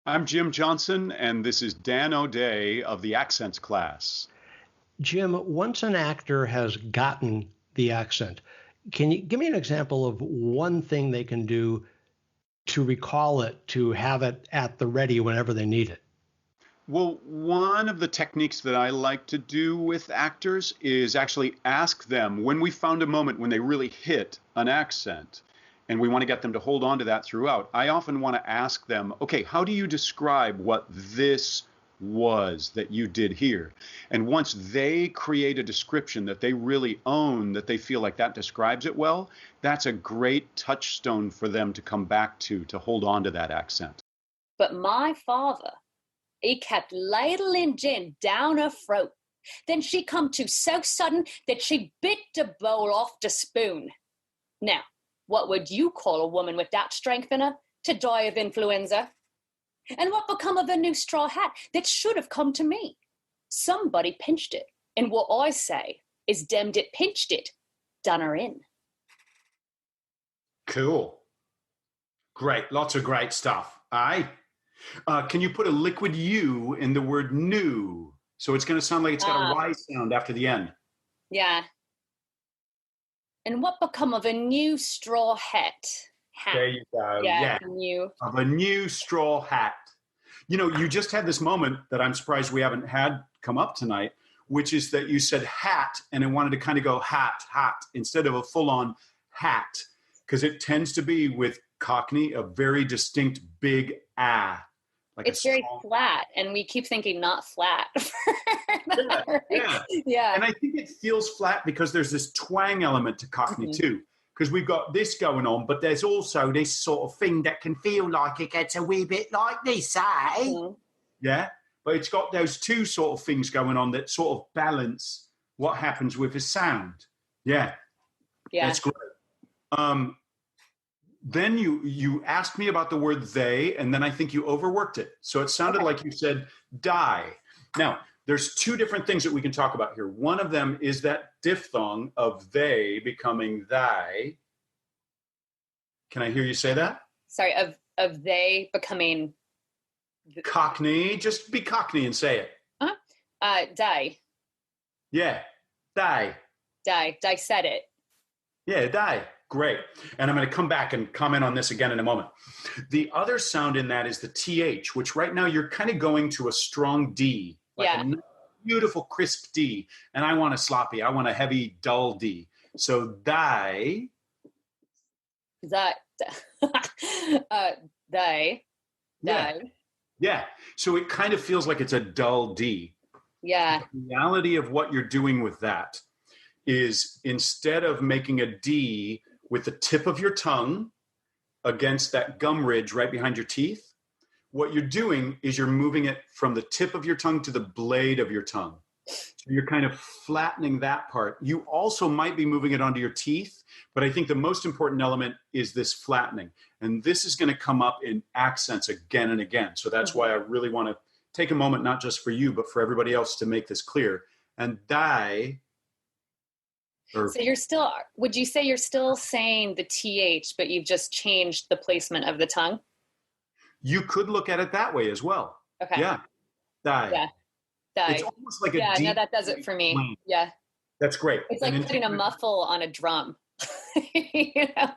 I'm Jim Johnson, and this is Dan O'Day of the Accents class. Jim, once an actor has gotten the accent, can you give me an example of one thing they can do to recall it, to have it at the ready whenever they need it? Well, one of the techniques that I like to do with actors is actually ask them when we found a moment when they really hit an accent and we want to get them to hold on to that throughout. I often want to ask them, okay, how do you describe what this was that you did here? And once they create a description that they really own, that they feel like that describes it well, that's a great touchstone for them to come back to hold on to that accent. But my father, he kept ladling gin down her throat. Then she come to so sudden that she bit the bowl off the spoon. Now, what would you call a woman with that strength in her to die of influenza? And what become of the new straw hat that should have come to me? Somebody pinched it, and what I say is demmed it pinched it, done her in. Cool. Great. Lots of great stuff. Aye. Can you put a liquid U in the word new? So it's going to sound like it's got a Y sound after the end. Yeah. And what become of a new straw hat? There you go. Yeah. New. Of a new straw hat. You know, you just had this moment that I'm surprised we haven't had come up tonight, which is that you said hat and it wanted to kind of go hat, instead of a full-on hat, because it tends to be with Cockney a very distinct big ah. Like it's very flat, and we keep thinking not flat. Yeah. And I think it feels flat because there's this twang element to Cockney too, because we've got this going on, but there's also this sort of thing that can feel like it gets a wee bit like this, eh? Yeah, but it's got those two sort of things going on that sort of balance what happens with the sound. Yeah, that's great. Then you asked me about the word they, and then I think you overworked it. So it sounded like you said die. Now, there's two different things that we can talk about here. One of them is that diphthong of they becoming thy. Can I hear you say that? Sorry, of they becoming... Cockney. Just be Cockney and say it. Die. Yeah, die. Die. Die said it. Yeah, die. Great. And I'm going to come back and comment on this again in a moment. The other sound in that is the TH, which right now you're kind of going to a strong D, like a beautiful, crisp D. And I want a sloppy, I want a heavy, dull D. So die. Die. Yeah. So it kind of feels like it's a dull D. Yeah. The reality of what you're doing with that is instead of making a D with the tip of your tongue against that gum ridge right behind your teeth, what you're doing is you're moving it from the tip of your tongue to the blade of your tongue. So you're kind of flattening that part. You also might be moving it onto your teeth, but I think the most important element is this flattening. And this is going to come up in accents again and again. So that's why I really want to take a moment, not just for you, but for everybody else to make this clear. And die... So you're still, would you say you're still saying the TH, but you've just changed the placement of the tongue? You could look at it that way as well. Okay. Yeah. Die. Yeah. Die. It's almost like a deep... no, that does it for me. Flame. Yeah. That's great. It's like putting a muffle on a drum. You know?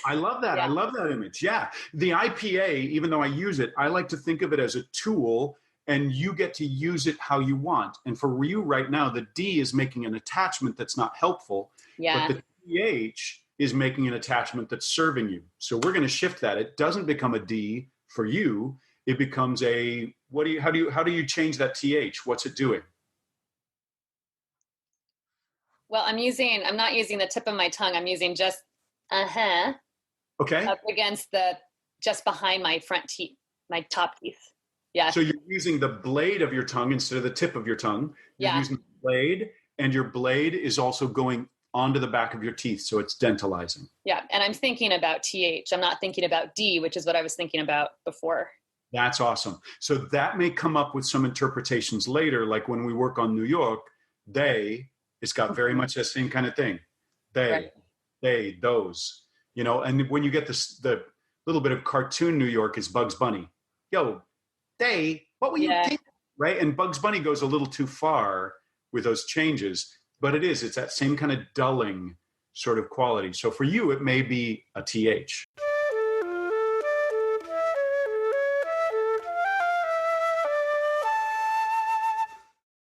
I love that. Yeah. I love that image. Yeah. The IPA, even though I use it, I like to think of it as a tool, and you get to use it how you want. And for you right now, the D is making an attachment that's not helpful. Yeah. But the TH is making an attachment that's serving you. So we're going to shift that. It doesn't become a D for you. It becomes a, how do you change that TH? What's it doing? Well, I'm not using the tip of my tongue. I'm using just, okay. Up against just behind my front teeth, my top teeth. Yeah. So you're using the blade of your tongue instead of the tip of your tongue. You're using the blade, and your blade is also going onto the back of your teeth, so it's dentalizing. Yeah, and I'm thinking about TH. I'm not thinking about D, which is what I was thinking about before. That's awesome. So that may come up with some interpretations later, like when we work on New York, it's got very much the same kind of thing. They, those, and when you get the little bit of cartoon New York is Bugs Bunny. Yo, day, what were you thinking? Right? And Bugs Bunny goes a little too far with those changes, but it's that same kind of dulling sort of quality. So for you, it may be a TH.